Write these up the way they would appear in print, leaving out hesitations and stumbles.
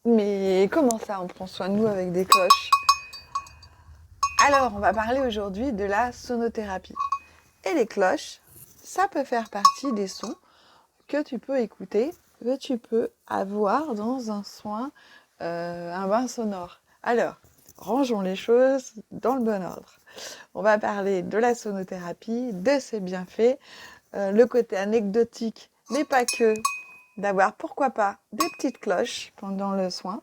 Mais comment ça, on prend soin de nous avec des cloches? Alors, on va parler aujourd'hui de la sonothérapie. Et les cloches, ça peut faire partie des sons que tu peux écouter, que tu peux avoir dans un bain sonore. Alors, rangeons les choses dans le bon ordre. On va parler de la sonothérapie, de ses bienfaits, le côté anecdotique, mais pas que, d'avoir pourquoi pas des petites cloches pendant le soin.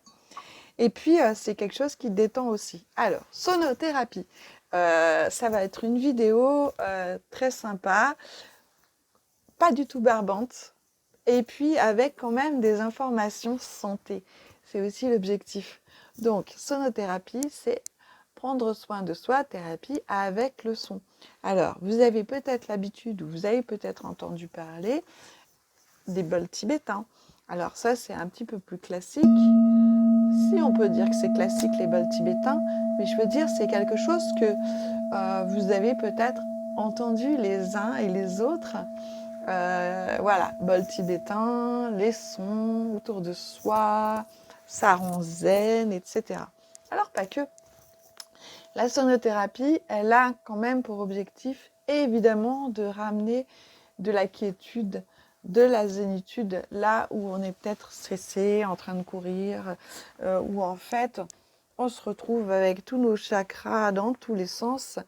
Et puis, c'est quelque chose qui détend aussi. Alors, sonothérapie. Ça va être une vidéo très sympa, pas du tout barbante, et puis avec quand même des informations santé. C'est aussi l'objectif. Donc, sonothérapie, c'est prendre soin de soi, thérapie avec le son. Alors, vous avez peut-être l'habitude, ou vous avez peut-être entendu parler des bols tibétains. Alors ça, c'est un petit peu plus classique. Si on peut dire que c'est classique les bols tibétains, mais je veux dire c'est quelque chose que vous avez peut-être entendu les uns et les autres. Voilà, bol tibétain, les sons autour de soi, ça rend zen, etc. Alors pas que. La sonothérapie, elle a quand même pour objectif évidemment de ramener de la quiétude, de la zénitude, là où on est peut-être stressé, en train de courir, où en fait on se retrouve avec tous nos chakras dans tous les sens.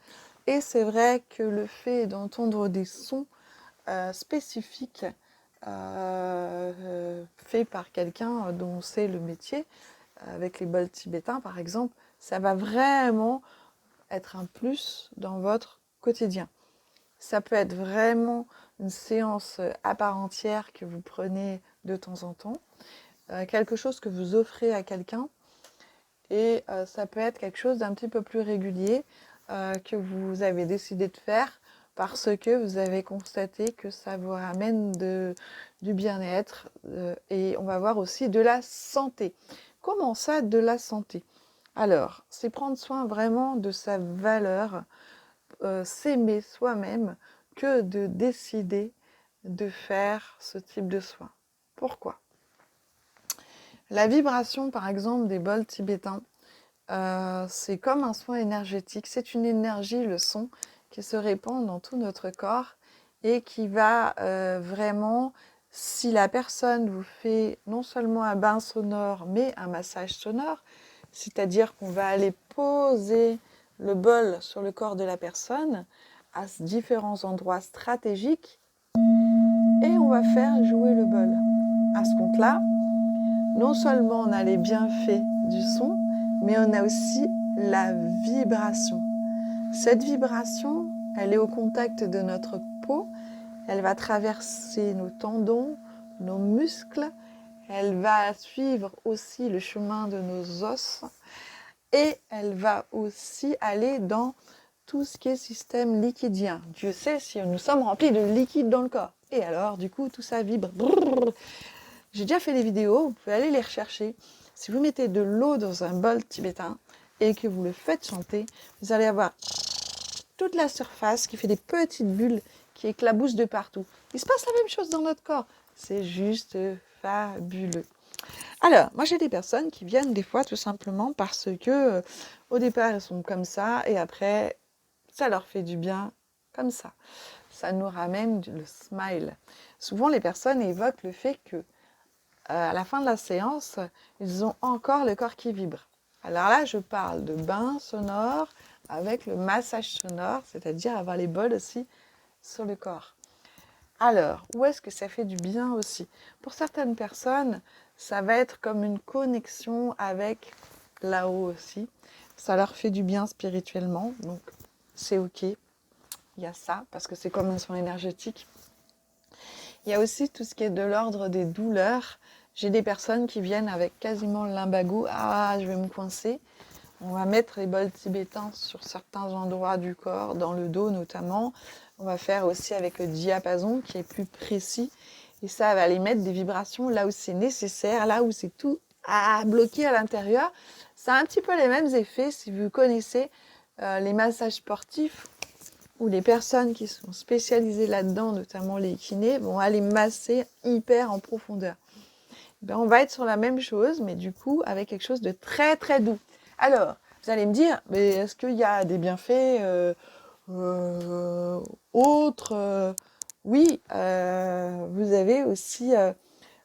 Et c'est vrai que le fait d'entendre des sons spécifiques faits par quelqu'un dont c'est le métier, avec les bols tibétains par exemple, ça va vraiment être un plus dans votre quotidien. Ça peut être vraiment une séance à part entière que vous prenez de temps en temps, quelque chose que vous offrez à quelqu'un, et ça peut être quelque chose d'un petit peu plus régulier que vous avez décidé de faire parce que vous avez constaté que ça vous ramène du bien-être et on va voir aussi de la santé. Comment ça, de la santé? Alors, c'est prendre soin vraiment de sa valeur, s'aimer soi-même, que de décider de faire ce type de soin. Pourquoi? La vibration, par exemple, des bols tibétains, c'est comme un soin énergétique. C'est une énergie, le son, qui se répand dans tout notre corps et qui va vraiment, si la personne vous fait non seulement un bain sonore, mais un massage sonore, c'est-à-dire qu'on va aller poser le bol sur le corps de la personne à différents endroits stratégiques et on va faire jouer le bol. À ce compte-là, non seulement on a les bienfaits du son, mais on a aussi la vibration. Cette vibration, elle est au contact de notre peau, elle va traverser nos tendons, nos muscles, elle va suivre aussi le chemin de nos os et elle va aussi aller dans tout ce qui est système liquidien. Dieu sait si nous sommes remplis de liquide dans le corps. Et alors, du coup, tout ça vibre. J'ai déjà fait des vidéos, vous pouvez aller les rechercher. Si vous mettez de l'eau dans un bol tibétain et que vous le faites chanter, vous allez avoir toute la surface qui fait des petites bulles qui éclaboussent de partout. Il se passe la même chose dans notre corps. C'est juste fabuleux. Alors, moi j'ai des personnes qui viennent des fois tout simplement parce que au départ elles sont comme ça et après ça leur fait du bien comme ça. Ça nous ramène le smile. Souvent les personnes évoquent le fait que à la fin de la séance, ils ont encore le corps qui vibre. Alors là, je parle de bain sonore avec le massage sonore, c'est-à-dire avoir les bols aussi sur le corps. Alors, où est-ce que ça fait du bien aussi? Pour certaines personnes, ça va être comme une connexion avec là-haut aussi. Ça leur fait du bien spirituellement, donc c'est ok. Il y a ça, parce que c'est comme un soin énergétique. Il y a aussi tout ce qui est de l'ordre des douleurs. J'ai des personnes qui viennent avec quasiment le lumbago. Ah, je vais me coincer. On va mettre les bols tibétains sur certains endroits du corps, dans le dos notamment. On va faire aussi avec le diapason qui est plus précis. Et ça va aller mettre des vibrations là où c'est nécessaire, là où c'est tout bloqué à l'intérieur. Ça a un petit peu les mêmes effets si vous connaissez les massages sportifs où les personnes qui sont spécialisées là-dedans, notamment les kinés, vont aller masser hyper en profondeur. Ben, on va être sur la même chose, mais du coup, avec quelque chose de très, très doux. Alors, vous allez me dire, mais est-ce qu'il y a des bienfaits autres Oui, vous avez aussi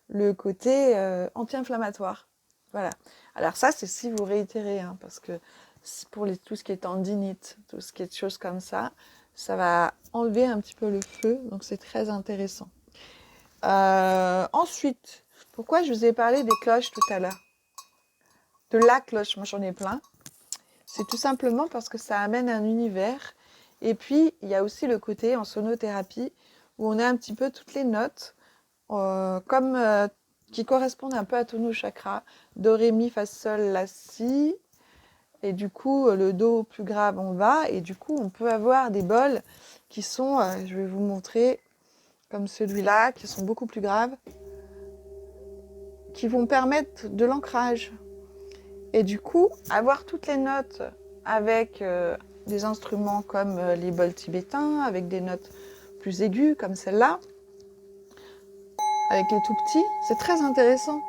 le côté anti-inflammatoire. Voilà. Alors ça, c'est si vous réitérez, hein, parce que pour tout ce qui est tendinite, tout ce qui est choses comme ça va enlever un petit peu le feu, donc c'est très intéressant. Ensuite, pourquoi je vous ai parlé des cloches tout à l'heure? De la cloche, moi j'en ai plein. C'est tout simplement parce que ça amène un univers. Et puis, il y a aussi le côté en sonothérapie où on a un petit peu toutes les notes qui correspondent un peu à tous nos chakras. Do, ré, mi, fa, sol, la, si. Et du coup, le do plus grave, on va. Et du coup, on peut avoir des bols qui sont, je vais vous montrer, comme celui-là, qui sont beaucoup plus graves, qui vont permettre de l'ancrage. Et du coup, avoir toutes les notes avec des instruments comme les bols tibétains, avec des notes plus aiguës comme celle-là, avec les tout petits, c'est très intéressant.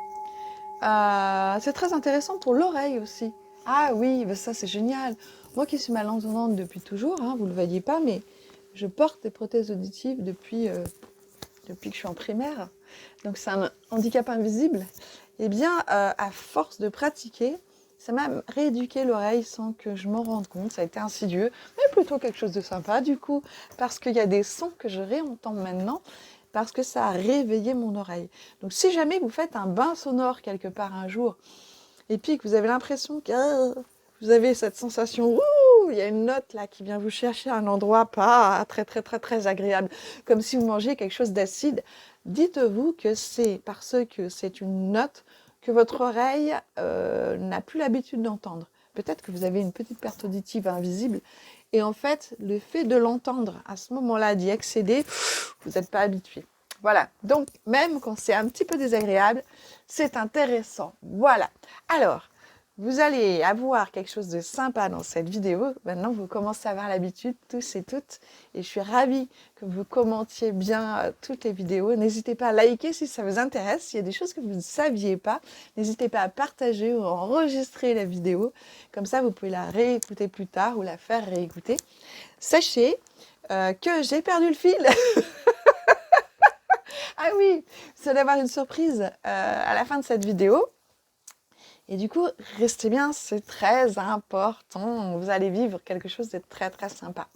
C'est très intéressant pour l'oreille aussi. Ah oui, bah ça c'est génial. Moi qui suis malentendante depuis toujours, hein, vous ne le voyez pas, mais je porte des prothèses auditives depuis que je suis en primaire. Donc c'est un handicap invisible. Eh bien, à force de pratiquer, ça m'a rééduqué l'oreille sans que je m'en rende compte. Ça a été insidieux, mais plutôt quelque chose de sympa du coup, parce qu'il y a des sons que je réentends maintenant, parce que ça a réveillé mon oreille. Donc si jamais vous faites un bain sonore quelque part un jour, et puis que vous avez l'impression que vous avez cette sensation, ouh, il y a une note là qui vient vous chercher à un endroit pas très très très très agréable, comme si vous mangez quelque chose d'acide, dites-vous que c'est parce que c'est une note que votre oreille n'a plus l'habitude d'entendre. Peut-être que vous avez une petite perte auditive invisible, et en fait, le fait de l'entendre à ce moment-là, d'y accéder, vous n'êtes pas habitué. Voilà, donc même quand c'est un petit peu désagréable, c'est intéressant. Voilà. Alors, vous allez avoir quelque chose de sympa dans cette vidéo. Maintenant, vous commencez à avoir l'habitude, tous et toutes. Et je suis ravie que vous commentiez bien toutes les vidéos. N'hésitez pas à liker si ça vous intéresse. S'il y a des choses que vous ne saviez pas, n'hésitez pas à partager ou à enregistrer la vidéo. Comme ça, vous pouvez la réécouter plus tard ou la faire réécouter. Sachez que j'ai perdu le fil. Ah oui, vous allez avoir une surprise à la fin de cette vidéo. Et du coup, restez bien, c'est très important. Vous allez vivre quelque chose de très très sympa.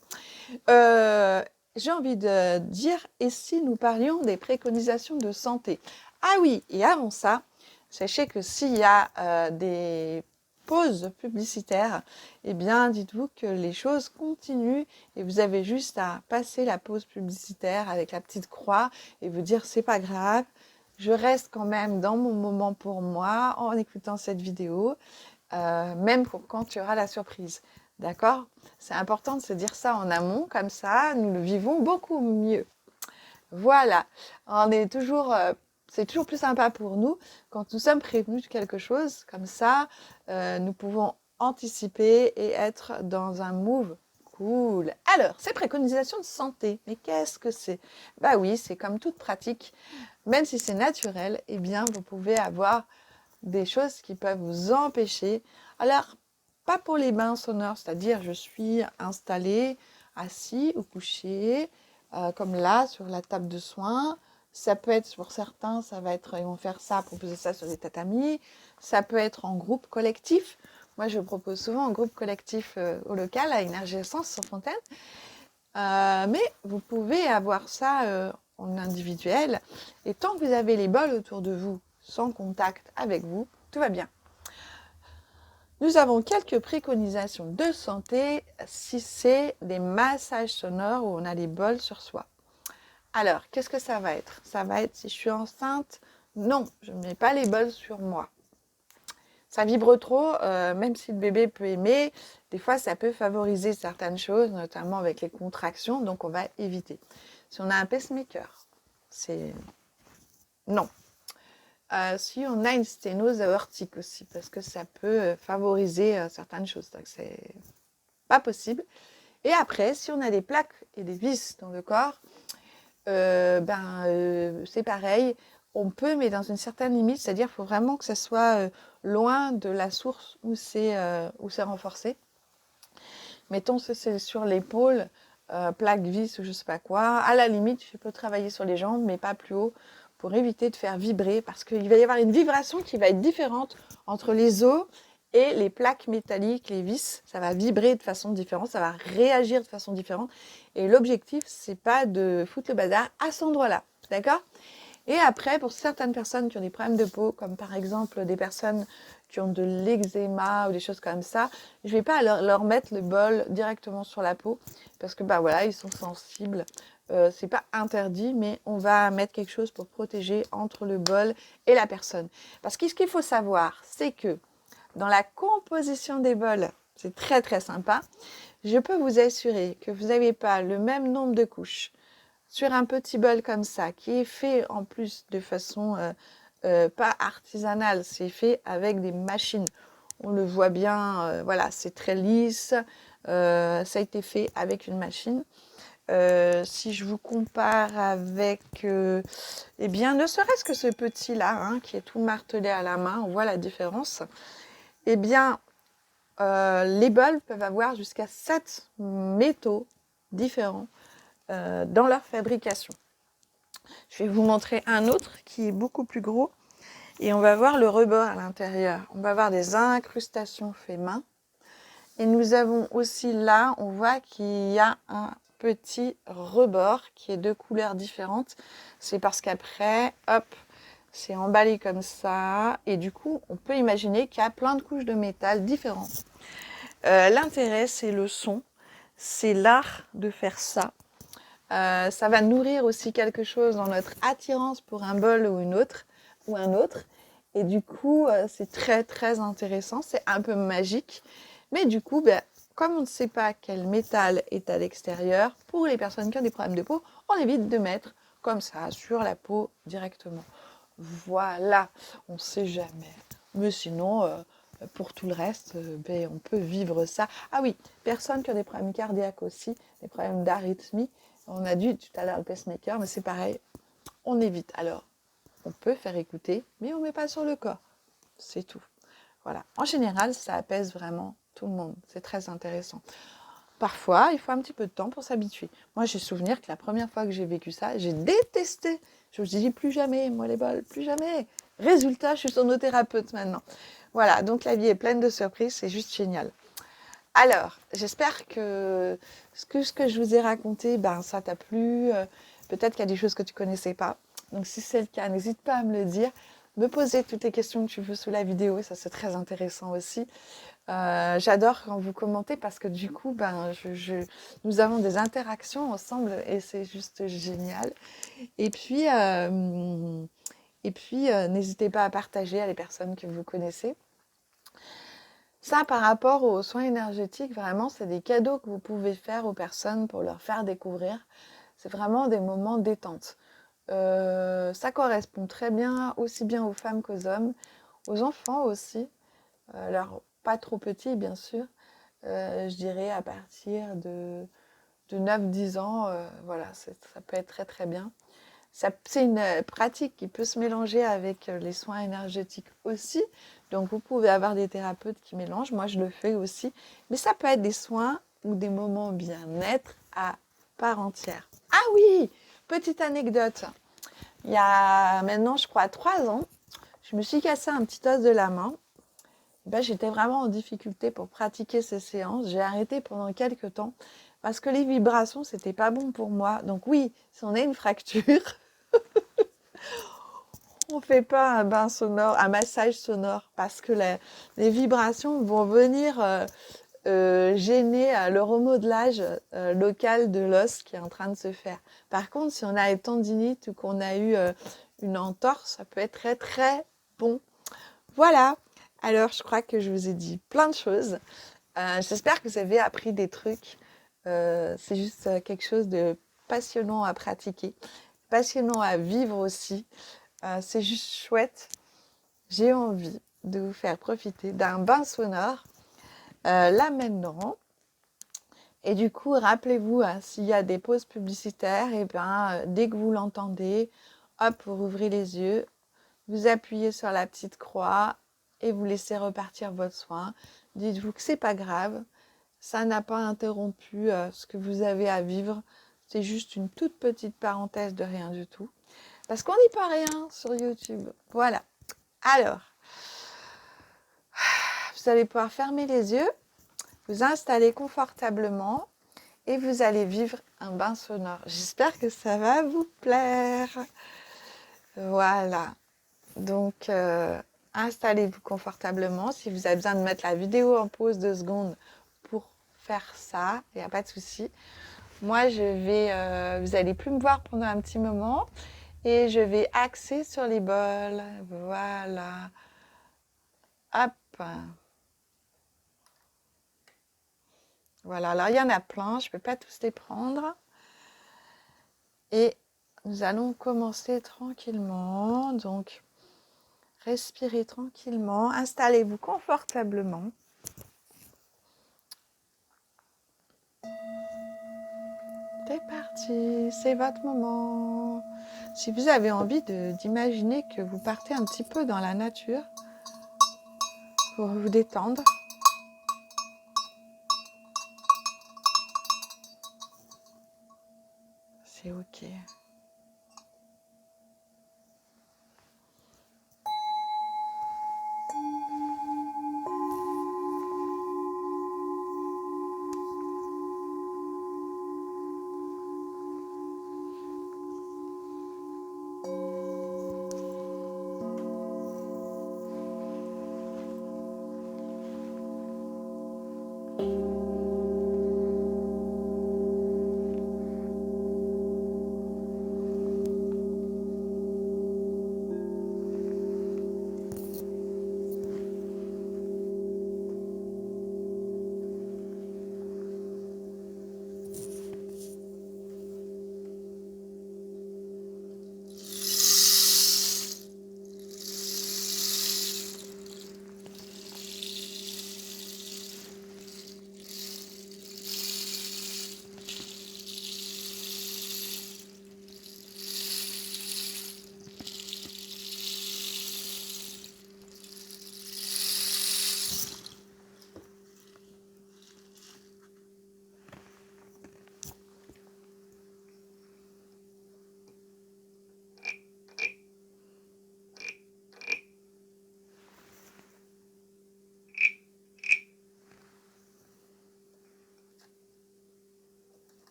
J'ai envie de dire, et si nous parlions des préconisations de santé? Ah oui, et avant ça, sachez que s'il y a des pauses publicitaires, eh bien, dites-vous que les choses continuent et vous avez juste à passer la pause publicitaire avec la petite croix et vous dire c'est pas grave, je reste quand même dans mon moment pour moi en écoutant cette vidéo, même quand il y aura la surprise. D'accord? C'est important de se dire ça en amont, comme ça, nous le vivons beaucoup mieux. Voilà, c'est toujours plus sympa pour nous quand nous sommes prévenus de quelque chose, comme ça, nous pouvons anticiper et être dans un move cool. Alors, ces préconisations de santé, mais qu'est-ce que c'est? Bah oui, c'est comme toute pratique, même si c'est naturel, eh bien, vous pouvez avoir des choses qui peuvent vous empêcher. Alors, pas pour les bains sonores, c'est-à-dire je suis installée, assis ou couché, comme là, sur la table de soins. Ça peut être, pour certains, ils vont faire ça, proposer ça sur des tatamis. Ça peut être en groupe collectif. Moi, je propose souvent en groupe collectif au local, à Énergie Essence, sur Fontaine. Mais vous pouvez avoir ça en individuel. Et tant que vous avez les bols autour de vous, sans contact avec vous, tout va bien. Nous avons quelques préconisations de santé si c'est des massages sonores où on a les bols sur soi. Alors, qu'est-ce que ça va être? Ça va être si je suis enceinte, non, je ne mets pas les bols sur moi. Ça vibre trop, même si le bébé peut aimer, des fois ça peut favoriser certaines choses, notamment avec les contractions, donc on va éviter. Si on a un pacemaker, c'est non. Si on a une sténose aortique aussi, parce que ça peut favoriser certaines choses, donc c'est pas possible. Et après, si on a des plaques et des vis dans le corps, c'est pareil, on peut, mais dans une certaine limite, c'est-à-dire qu'il faut vraiment que ça soit loin de la source où c'est renforcé. Mettons que c'est sur l'épaule, plaque vis ou je sais pas quoi. À la limite, je peux travailler sur les jambes, mais pas plus haut, pour éviter de faire vibrer, parce qu'il va y avoir une vibration qui va être différente entre les os et les plaques métalliques, les vis. Ça va vibrer de façon différente, ça va réagir de façon différente. Et l'objectif, c'est pas de foutre le bazar à cet endroit-là, d'accord ? Et après, pour certaines personnes qui ont des problèmes de peau, comme par exemple des personnes qui ont de l'eczéma ou des choses comme ça, je ne vais pas leur mettre le bol directement sur la peau parce que bah voilà, ils sont sensibles. C'est pas interdit, mais on va mettre quelque chose pour protéger entre le bol et la personne. Parce que ce qu'il faut savoir, c'est que dans la composition des bols, c'est très très sympa. Je peux vous assurer que vous n'avez pas le même nombre de couches sur un petit bol comme ça, qui est fait en plus de façon pas artisanale, c'est fait avec des machines. On le voit bien, voilà, c'est très lisse, ça a été fait avec une machine. Si je vous compare avec, eh bien, ne serait-ce que ce petit-là, hein, qui est tout martelé à la main, on voit la différence. Eh bien, les bols peuvent avoir jusqu'à 7 métaux différents dans leur fabrication. Je vais vous montrer un autre qui est beaucoup plus gros et on va voir le rebord à l'intérieur. On va voir des incrustations faites main. Et nous avons aussi là, on voit qu'il y a un petit rebord qui est de couleurs différentes. C'est parce qu'après, hop, c'est emballé comme ça. Et du coup, on peut imaginer qu'il y a plein de couches de métal différentes. L'intérêt, c'est le son. C'est l'art de faire ça. Ça va nourrir aussi quelque chose dans notre attirance pour un bol ou une autre, ou un autre. Et du coup, c'est très très intéressant. C'est un peu magique. Mais du coup, ben, comme on ne sait pas quel métal est à l'extérieur, pour les personnes qui ont des problèmes de peau, on évite de mettre comme ça sur la peau directement. Voilà, on ne sait jamais. Mais sinon, pour tout le reste, ben, on peut vivre ça. Ah oui, personnes qui ont des problèmes cardiaques aussi, des problèmes d'arythmie. On a dit tout à l'heure le pacemaker, mais c'est pareil, on évite. Alors, on peut faire écouter, mais on ne met pas sur le corps. C'est tout. Voilà. En général, ça apaise vraiment tout le monde. C'est très intéressant. Parfois, il faut un petit peu de temps pour s'habituer. Moi, j'ai souvenir que la première fois que j'ai vécu ça, j'ai détesté. Je me suis dit, plus jamais, moi les bols, plus jamais. Résultat, je suis sonothérapeute maintenant. Voilà, donc la vie est pleine de surprises, c'est juste génial. Alors, j'espère que ce que je vous ai raconté, ben, ça t'a plu. Peut-être qu'il y a des choses que tu ne connaissais pas. Donc, si c'est le cas, n'hésite pas à me le dire. Me poser toutes les questions que tu veux sous la vidéo, ça c'est très intéressant aussi. J'adore quand vous commentez parce que du coup, ben, nous avons des interactions ensemble et c'est juste génial. Et puis, n'hésitez pas à partager à les personnes que vous connaissez. Ça, par rapport aux soins énergétiques, vraiment, c'est des cadeaux que vous pouvez faire aux personnes pour leur faire découvrir. C'est vraiment des moments détente. Ça correspond très bien, aussi bien aux femmes qu'aux hommes, aux enfants aussi. Alors, pas trop petits, bien sûr. Je dirais à partir de 9-10 ans, voilà, ça peut être très très bien. C'est une pratique qui peut se mélanger avec les soins énergétiques aussi. Donc, vous pouvez avoir des thérapeutes qui mélangent. Moi, je le fais aussi. Mais ça peut être des soins ou des moments bien-être à part entière. Ah oui, petite anecdote. Il y a maintenant, je crois, 3 ans, je me suis cassé un petit os de la main. Ben, j'étais vraiment en difficulté pour pratiquer ces séances. J'ai arrêté pendant quelques temps parce que les vibrations, c'était pas bon pour moi. Donc oui, si on a une fracture, on ne fait pas un bain sonore, un massage sonore parce que les vibrations vont venir gêner le remodelage local de l'os qui est en train de se faire. Par contre, si on a une tendinite ou qu'on a eu une entorse, ça peut être très très bon. Voilà. Alors, je crois que je vous ai dit plein de choses. J'espère que vous avez appris des trucs. C'est juste quelque chose de passionnant à pratiquer, passionnant à vivre aussi. C'est juste chouette. J'ai envie de vous faire profiter d'un bain sonore là maintenant. Et du coup, rappelez-vous, s'il y a des pauses publicitaires, et ben, dès que vous l'entendez, Hop, vous rouvrez les yeux, vous appuyez sur la petite croix et vous laissez repartir votre soin. Dites-vous que c'est pas grave, ça n'a pas interrompu ce que vous avez à vivre. C'est juste une toute petite parenthèse de rien du tout. Parce qu'on n'y peut rien sur YouTube. Voilà. Alors, vous allez pouvoir fermer les yeux, vous installer confortablement et vous allez vivre un bain sonore. J'espère que ça va vous plaire. Voilà. Donc, installez-vous confortablement. Si vous avez besoin de mettre la vidéo en pause 2 secondes pour faire ça, il n'y a pas de souci. Moi, vous n'allez plus me voir pendant un petit moment et je vais axer sur les bols. Voilà. Hop. Voilà, alors il y en a plein, je ne peux pas tous les prendre. Et nous allons commencer tranquillement. Donc, respirez tranquillement, installez-vous confortablement. C'est parti, c'est votre moment. Si vous avez envie d'imaginer que vous partez un petit peu dans la nature pour vous détendre, c'est ok.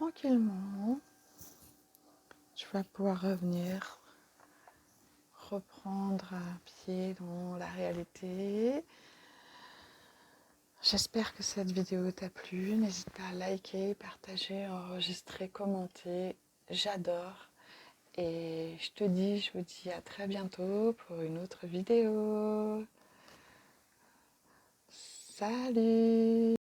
tranquillement, tu vas pouvoir reprendre un pied dans la réalité. J'espère que cette vidéo t'a plu. N'hésite pas à liker, partager, enregistrer, commenter. J'adore. Et je vous dis à très bientôt pour une autre vidéo. Salut!